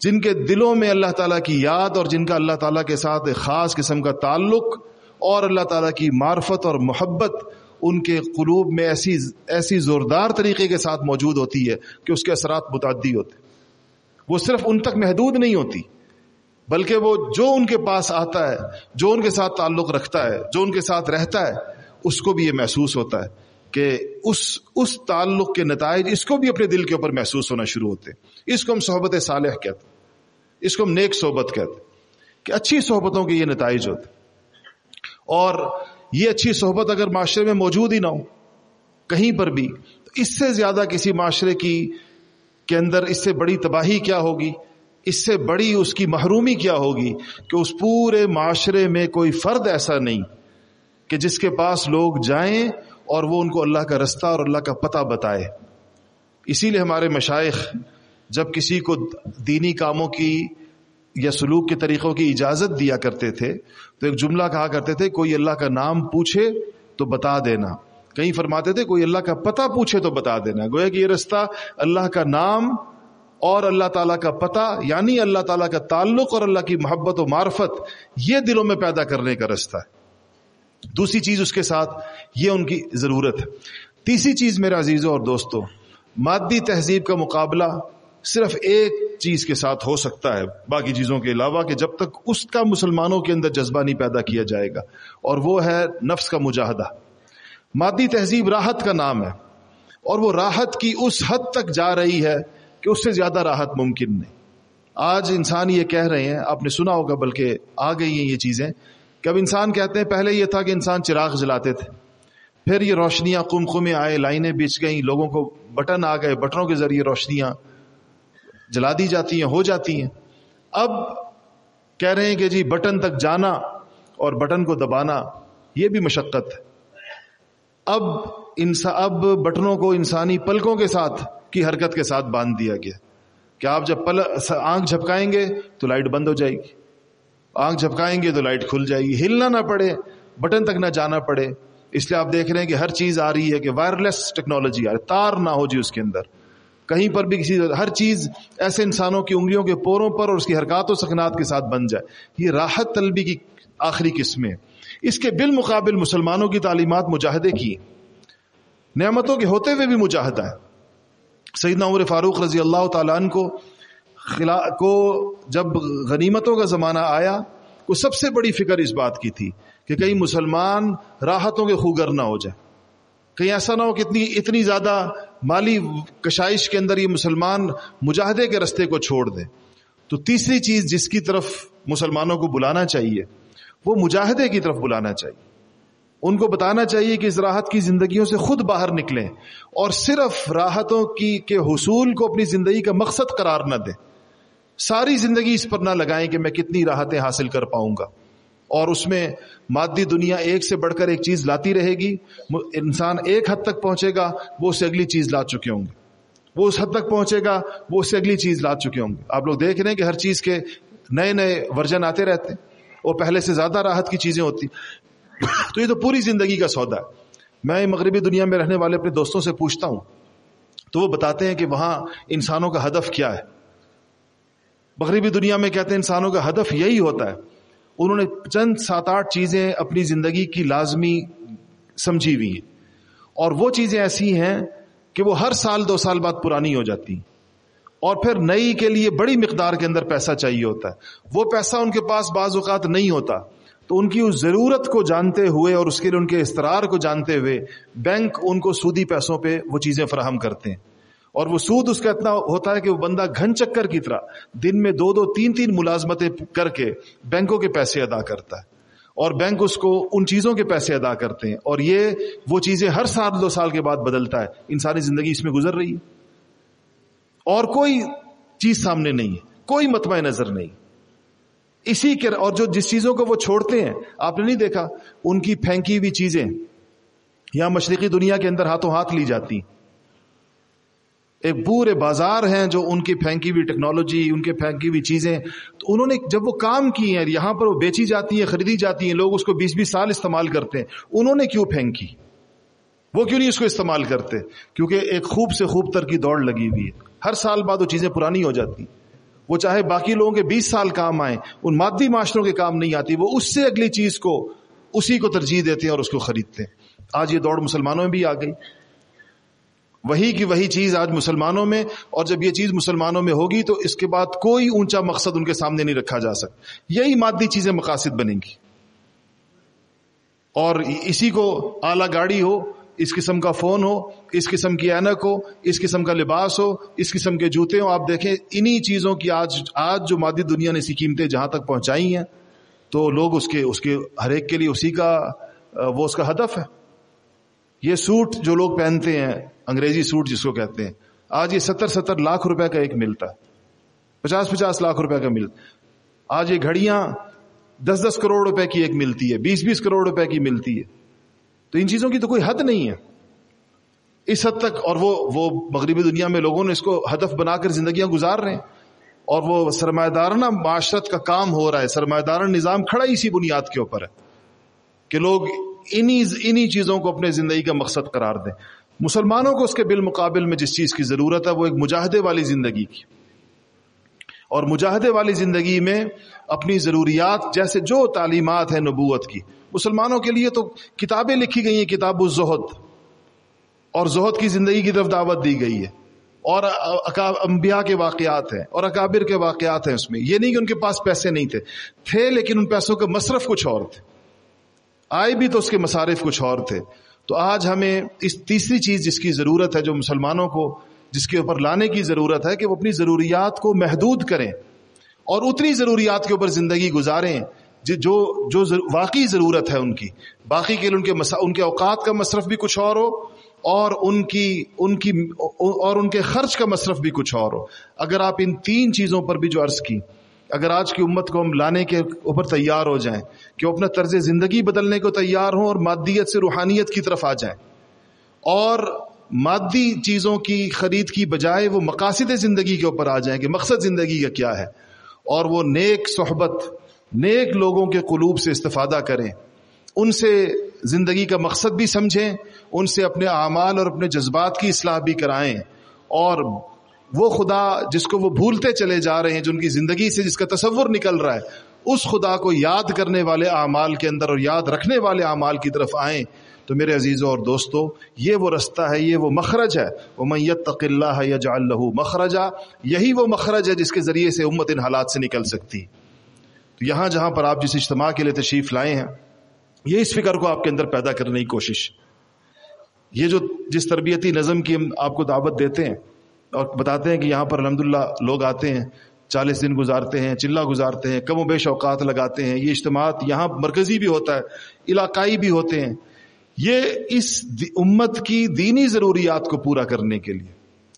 جن کے دلوں میں اللہ تعالیٰ کی یاد اور جن کا اللہ تعالیٰ کے ساتھ ایک خاص قسم کا تعلق اور اللہ تعالیٰ کی معرفت اور محبت ان کے قلوب میں ایسی زوردار طریقے کے ساتھ موجود ہوتی ہے کہ اس کے اثرات متعدی ہوتے. وہ صرف ان تک محدود نہیں ہوتی بلکہ وہ جو ان کے پاس آتا ہے, جو ان کے ساتھ تعلق رکھتا ہے, جو ان کے ساتھ رہتا ہے, اس کو بھی یہ محسوس ہوتا ہے کہ اس تعلق کے نتائج اس کو بھی اپنے دل کے اوپر محسوس ہونا شروع ہوتے ہیں. اس کو ہم صحبت صالح کہتے ہیں, اس کو ہم نیک صحبت کہتے ہیں کہ اچھی صحبتوں کے یہ نتائج ہوتے ہیں. اور یہ اچھی صحبت اگر معاشرے میں موجود ہی نہ ہو کہیں پر بھی, تو اس سے زیادہ کسی معاشرے کے اندر اس سے بڑی تباہی کیا ہوگی, اس سے بڑی اس کی محرومی کیا ہوگی کہ اس پورے معاشرے میں کوئی فرد ایسا نہیں کہ جس کے پاس لوگ جائیں اور وہ ان کو اللہ کا رستہ اور اللہ کا پتہ بتائے. اسی لیے ہمارے مشائخ جب کسی کو دینی کاموں کی یا سلوک کے طریقوں کی اجازت دیا کرتے تھے تو ایک جملہ کہا کرتے تھے, کوئی اللہ کا نام پوچھے تو بتا دینا. کہیں فرماتے تھے کوئی اللہ کا پتہ پوچھے تو بتا دینا. گویا کہ یہ رستہ اللہ کا نام اور اللہ تعالیٰ کا پتہ یعنی اللہ تعالیٰ کا تعلق اور اللہ کی محبت و معرفت یہ دلوں میں پیدا کرنے کا رستہ ہے. دوسری چیز اس کے ساتھ یہ ان کی ضرورت ہے. تیسری چیز میرے عزیزوں اور دوستوں, مادی تہذیب کا مقابلہ صرف ایک چیز کے ساتھ ہو سکتا ہے باقی چیزوں کے علاوہ, کہ جب تک اس کا مسلمانوں کے اندر جذبہ نہیں پیدا کیا جائے گا, اور وہ ہے نفس کا مجاہدہ. مادی تہذیب راحت کا نام ہے اور وہ راحت کی اس حد تک جا رہی ہے کہ اس سے زیادہ راحت ممکن نہیں. آج انسان یہ کہہ رہے ہیں, آپ نے سنا ہوگا بلکہ آ گئی ہیں یہ چیزیں, کہ اب انسان کہتے ہیں پہلے یہ تھا کہ انسان چراغ جلاتے تھے, پھر یہ روشنیاں قمقمے آئے, لائنیں بچ گئیں, لوگوں کو بٹن آ گئے, بٹنوں کے ذریعے روشنیاں جلا دی جاتی ہیں, ہو جاتی ہیں. اب کہہ رہے ہیں کہ جی بٹن تک جانا اور بٹن کو دبانا یہ بھی مشقت ہے. اب بٹنوں کو انسانی پلکوں کے ساتھ کی حرکت کے ساتھ باندھ دیا گیا کہ آپ جب آنکھ جھپکائیں گے تو لائٹ بند ہو جائے گی, آنکھ جھپکائیں گے تو لائٹ کھل جائے گی, ہلنا نہ پڑے, بٹن تک نہ جانا پڑے. اس لیے آپ دیکھ رہے ہیں کہ ہر چیز آ رہی ہے کہ وائرلیس ٹیکنالوجی آ رہی, تار نہ ہو جی اس کے اندر کہیں پر بھی ہر چیز ایسے انسانوں کی انگلیوں کے پوروں پر اور اس کی حرکات و سکنات کے ساتھ بن جائے. یہ راحت طلبی کی آخری قسم ہے. اس کے بالمقابل مسلمانوں کی تعلیمات مجاہدے کی, نعمتوں کے ہوتے ہوئے بھی مجاہدہ ہے. سیدنا عمر فاروق رضی اللہ تعالیٰ عنہ کو جب غنیمتوں کا زمانہ آیا وہ سب سے بڑی فکر اس بات کی تھی کہ کہیں مسلمان راحتوں کے خوگر نہ ہو جائے, کہیں ایسا نہ ہو کہ اتنی زیادہ مالی کشائش کے اندر یہ مسلمان مجاہدے کے رستے کو چھوڑ دیں. تو تیسری چیز جس کی طرف مسلمانوں کو بلانا چاہیے وہ مجاہدے کی طرف بلانا چاہیے. ان کو بتانا چاہیے کہ اس راحت کی زندگیوں سے خود باہر نکلیں اور صرف راحتوں کے حصول کو اپنی زندگی کا مقصد قرار نہ دیں. ساری زندگی اس پر نہ لگائیں کہ میں کتنی راحتیں حاصل کر پاؤں گا, اور اس میں مادی دنیا ایک سے بڑھ کر ایک چیز لاتی رہے گی. انسان ایک حد تک پہنچے گا وہ اس سے اگلی چیز لا چکے ہوں گے, وہ اس حد تک پہنچے گا وہ اس سے اگلی چیز لا چکے ہوں گے. آپ لوگ دیکھ رہے ہیں کہ ہر چیز کے نئے نئے ورژن آتے رہتے ہیں اور پہلے سے زیادہ راحت کی چیزیں ہوتی. تو یہ تو پوری زندگی کا سودا ہے. میں مغربی دنیا میں رہنے والے اپنے دوستوں سے پوچھتا ہوں تو وہ بتاتے ہیں کہ وہاں انسانوں کا ہدف کیا ہے. مغربی دنیا میں کہتے ہیں انسانوں کا ہدف یہی ہوتا ہے. انہوں نے چند 7-8 چیزیں اپنی زندگی کی لازمی سمجھی ہوئی ہیں, اور وہ چیزیں ایسی ہیں کہ وہ ہر سال 2 سال بعد پرانی ہو جاتی ہیں, اور پھر نئی کے لیے بڑی مقدار کے اندر پیسہ چاہیے ہوتا ہے. وہ پیسہ ان کے پاس بعض اوقات نہیں ہوتا, تو ان کی اس ضرورت کو جانتے ہوئے اور اس کے لیے ان کے اضطرار کو جانتے ہوئے بینک ان کو سودی پیسوں پہ وہ چیزیں فراہم کرتے ہیں. اور وہ سود اس کا اتنا ہوتا ہے کہ وہ بندہ گھن چکر کی طرح دن میں 2-2 3-3 ملازمتیں کر کے بینکوں کے پیسے ادا کرتا ہے, اور بینک اس کو ان چیزوں کے پیسے ادا کرتے ہیں, اور یہ وہ چیزیں ہر سال 2 سال کے بعد بدلتا ہے. انسانی زندگی اس میں گزر رہی ہے اور کوئی چیز سامنے نہیں ہے, کوئی مطمع نظر نہیں. اسی کے اور جس چیزوں کو وہ چھوڑتے ہیں, آپ نے نہیں دیکھا ان کی پھینکی ہوئی چیزیں یہاں مشرقی دنیا کے اندر ہاتھوں ہاتھ لی جاتی. ایک پورے بازار ہیں جو ان کی پھینکی ہوئی ٹیکنالوجی, ان کے پھینکی ہوئی چیزیں, تو انہوں نے جب وہ کام کی ہیں یہاں پر وہ بیچی جاتی ہیں, خریدی جاتی ہیں, لوگ اس کو 20-20 سال استعمال کرتے ہیں. انہوں نے کیوں پھینکی؟ وہ کیوں نہیں اس کو استعمال کرتے؟ کیونکہ ایک خوب سے خوب تر کی دوڑ لگی ہوئی ہے، ہر سال بعد وہ چیزیں پرانی ہو جاتی، وہ چاہے باقی لوگوں کے 20 سال کام آئیں، ان مادی معاشروں کے کام نہیں آتی، وہ اس سے اگلی چیز کو، اسی کو ترجیح دیتے ہیں اور اس کو خریدتے ہیں۔ آج یہ دوڑ مسلمانوں میں بھی آ گئی، وہی کی وہی چیز آج مسلمانوں میں، اور جب یہ چیز مسلمانوں میں ہوگی تو اس کے بعد کوئی اونچا مقصد ان کے سامنے نہیں رکھا جا سکتا، یہی مادی چیزیں مقاصد بنیں گی، اور اسی کو اعلیٰ گاڑی ہو، اس قسم کا فون ہو، اس قسم کی اینک ہو، اس قسم کا لباس ہو، اس قسم کے جوتے ہوں، آپ دیکھیں انہی چیزوں کی آج جو مادی دنیا نے اسی قیمتیں جہاں تک پہنچائی ہیں، تو لوگ اس کے ہر ایک کے لیے اسی کا وہ اس کا ہدف ہے۔ یہ سوٹ جو لوگ پہنتے ہیں، انگریزی سوٹ جس کو کہتے ہیں، آج یہ 70 لاکھ روپے کا ایک ملتا ہے، 50 لاکھ روپے کا ملتا۔ آج یہ گھڑیاں 10 کروڑ روپے کی ایک ملتی ہے، 20 کروڑ روپے کی ملتی ہے۔ تو ان چیزوں کی تو کوئی حد نہیں ہے اس حد تک، اور وہ مغربی دنیا میں لوگوں نے اس کو ہدف بنا کر زندگیاں گزار رہے ہیں، اور وہ سرمایہ دارانہ معاشرت کا کام ہو رہا ہے، سرمایہ دارانہ نظام کھڑا اسی بنیاد کے اوپر ہے کہ لوگ انہی چیزوں کو اپنے زندگی کا مقصد قرار دیں۔ مسلمانوں کو اس کے بالمقابل میں جس چیز کی ضرورت ہے وہ ایک مجاہدے والی زندگی کی، اور مجاہدے والی زندگی میں اپنی ضروریات، جیسے جو تعلیمات ہیں نبوت کی، مسلمانوں کے لیے تو کتابیں لکھی گئی ہیں، کتاب الزہد، اور زہد کی زندگی کی طرف دعوت دی گئی ہے، اور انبیاء کے واقعات ہیں اور اکابر کے واقعات ہیں اس میں۔ یہ نہیں کہ ان کے پاس پیسے نہیں تھے، لیکن ان پیسوں کا مصرف کچھ اور تھے، آئے بھی تو اس کے مصارف کچھ اور تھے۔ تو آج ہمیں اس تیسری چیز جس کی ضرورت ہے، جو مسلمانوں کو جس کے اوپر لانے کی ضرورت ہے، کہ وہ اپنی ضروریات کو محدود کریں اور اتنی ضروریات کے اوپر زندگی گزاریں جو واقعی ضرورت ہے ان کی، باقی کے لیے ان کے اوقات کا مصرف بھی کچھ اور ہو، اور ان کے خرچ کا مصرف بھی کچھ اور ہو۔ اگر آپ ان 3 چیزوں پر بھی جو عرض کی، اگر آج کی امت کو ہم لانے کے اوپر تیار ہو جائیں کہ وہ اپنا طرز زندگی بدلنے کو تیار ہوں اور مادیت سے روحانیت کی طرف آ جائیں، اور مادی چیزوں کی خرید کی بجائے وہ مقاصد زندگی کے اوپر آ جائیں کہ مقصد زندگی کا کیا ہے، اور وہ نیک صحبت، نیک لوگوں کے قلوب سے استفادہ کریں، ان سے زندگی کا مقصد بھی سمجھیں، ان سے اپنے اعمال اور اپنے جذبات کی اصلاح بھی کرائیں، اور وہ خدا جس کو وہ بھولتے چلے جا رہے ہیں، جو ان کی زندگی سے جس کا تصور نکل رہا ہے، اس خدا کو یاد کرنے والے اعمال کے اندر اور یاد رکھنے والے اعمال کی طرف آئیں۔ تو میرے عزیزوں اور دوستو، یہ وہ رستہ ہے، یہ وہ مخرج ہے، وَمَن يَتَّقِ اللَّهَ يَجْعَل لَّهُ مَخْرَجًا، یہی وہ مخرج ہے جس کے ذریعے سے امت ان حالات سے نکل سکتی۔ تو یہاں جہاں پر آپ جس اجتماع کے لیے تشریف لائے ہیں، یہ اس فکر کو آپ کے اندر پیدا کرنے کی کوشش، یہ جس تربیتی نظم کی ہم آپ کو دعوت دیتے ہیں اور بتاتے ہیں کہ یہاں پر الحمدللہ لوگ آتے ہیں، 40 دن گزارتے ہیں، چلہ گزارتے ہیں، کم و بیش اوقات لگاتے ہیں، یہ اجتماعات یہاں مرکزی بھی ہوتا ہے، علاقائی بھی ہوتے ہیں، یہ اس امت کی دینی ضروریات کو پورا کرنے کے لیے،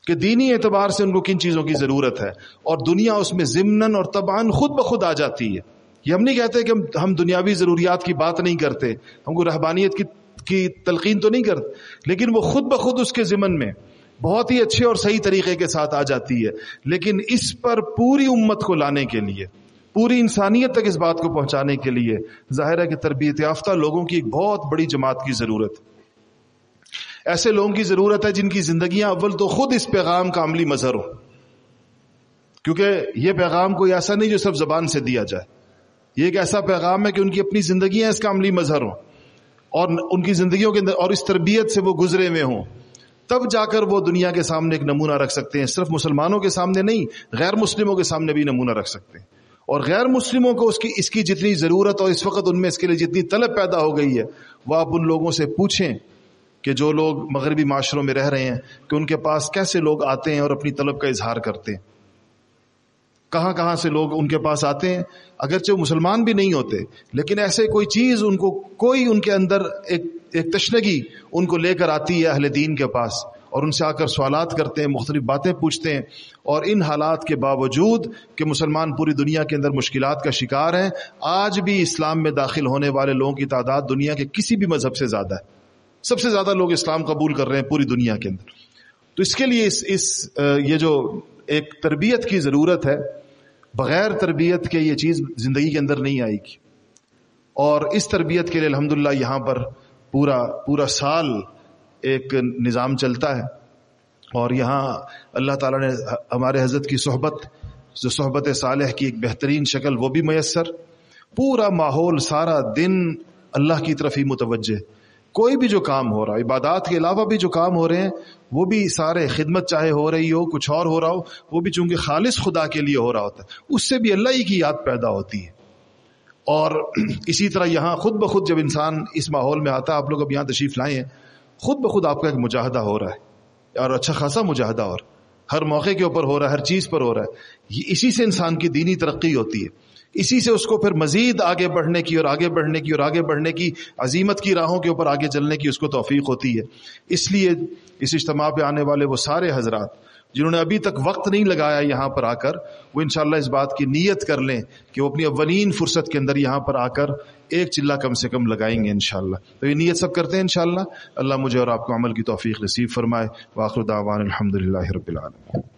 کہ دینی اعتبار سے ان کو کن چیزوں کی ضرورت ہے، اور دنیا اس میں ضمناً اور طبعاً خود بخود آ جاتی ہے۔ یہ ہم نہیں کہتے کہ ہم دنیاوی ضروریات کی بات نہیں کرتے، ہم کو رہبانیت کی تلقین تو نہیں کرتے، لیکن وہ خود بخود اس کے ضمن میں بہت ہی اچھے اور صحیح طریقے کے ساتھ آ جاتی ہے۔ لیکن اس پر پوری امت کو لانے کے لیے، پوری انسانیت تک اس بات کو پہنچانے کے لیے ظاہر ہے کہ تربیت یافتہ لوگوں کی ایک بہت بڑی جماعت کی ضرورت، ایسے لوگوں کی ضرورت ہے جن کی زندگیاں اول تو خود اس پیغام کا عملی مظہر ہو، کیونکہ یہ پیغام کوئی ایسا نہیں جو صرف زبان سے دیا جائے، یہ ایک ایسا پیغام ہے کہ ان کی اپنی زندگیاں اس کا عملی مظہر ہوں، اور ان کی زندگیوں کے اندر اور اس تربیت سے وہ گزرے ہوئے ہوں، تب جا کر وہ دنیا کے سامنے ایک نمونہ رکھ سکتے ہیں، صرف مسلمانوں کے سامنے نہیں، غیر مسلموں کے سامنے بھی نمونہ رکھ سکتے ہیں، اور غیر مسلموں کو اس کی جتنی ضرورت اور اس وقت ان میں اس کے لیے جتنی طلب پیدا ہو گئی ہے، وہ آپ ان لوگوں سے پوچھیں کہ جو لوگ مغربی معاشروں میں رہ رہے ہیں کہ ان کے پاس کیسے لوگ آتے ہیں اور اپنی طلب کا اظہار کرتے ہیں، کہاں سے لوگ ان کے پاس آتے ہیں، اگرچہ وہ مسلمان بھی نہیں ہوتے، لیکن ایسے کوئی چیز کوئی ان کے اندر ایک تشنگی ان کو لے کر آتی ہے اہل دین کے پاس، اور ان سے آ کر سوالات کرتے ہیں، مختلف باتیں پوچھتے ہیں، اور ان حالات کے باوجود کہ مسلمان پوری دنیا کے اندر مشکلات کا شکار ہیں، آج بھی اسلام میں داخل ہونے والے لوگوں کی تعداد دنیا کے کسی بھی مذہب سے زیادہ ہے، سب سے زیادہ لوگ اسلام قبول کر رہے ہیں پوری دنیا کے اندر۔ تو اس کے لیے یہ جو ایک تربیت کی ضرورت ہے، بغیر تربیت کے یہ چیز زندگی کے اندر نہیں آئے گی، اور اس تربیت کے لیے الحمدللہ یہاں پر پورا سال ایک نظام چلتا ہے، اور یہاں اللہ تعالیٰ نے ہمارے حضرت کی صحبت، جو صحبت صالح کی ایک بہترین شکل وہ بھی میسر، پورا ماحول سارا دن اللہ کی طرف ہی متوجہ، کوئی بھی جو کام ہو رہا ہے، عبادات کے علاوہ بھی جو کام ہو رہے ہیں وہ بھی سارے، خدمت چاہے ہو رہی ہو، کچھ اور ہو رہا ہو، وہ بھی چونکہ خالص خدا کے لیے ہو رہا ہوتا ہے، اس سے بھی اللہ ہی کی یاد پیدا ہوتی ہے۔ اور اسی طرح یہاں خود بخود جب انسان اس ماحول میں آتا ہے، آپ لوگ اب یہاں تشریف لائے ہیں، خود بخود آپ کا ایک مجاہدہ ہو رہا ہے، اور اچھا خاصا مجاہدہ، اور ہر موقع کے اوپر ہو رہا ہے، ہر چیز پر ہو رہا ہے۔ اسی سے انسان کی دینی ترقی ہوتی ہے، اسی سے اس کو پھر مزید آگے بڑھنے کی اور آگے بڑھنے کی اور آگے بڑھنے کی، عظیمت کی راہوں کے اوپر آگے چلنے کی اس کو توفیق ہوتی ہے۔ اس لیے اس اجتماع پہ آنے والے وہ سارے حضرات جنہوں نے ابھی تک وقت نہیں لگایا یہاں پر آ کر، وہ انشاءاللہ اس بات کی نیت کر لیں کہ وہ اپنی اولین فرصت کے اندر یہاں پر آ کر ایک چلہ کم سے کم لگائیں گے انشاءاللہ۔ تو یہ نیت سب کرتے ہیں انشاءاللہ۔ اللہ مجھے اور آپ کو عمل کی توفیق نصیب فرمائے۔ وآخر دعوانا الحمدللہ رب العالمین۔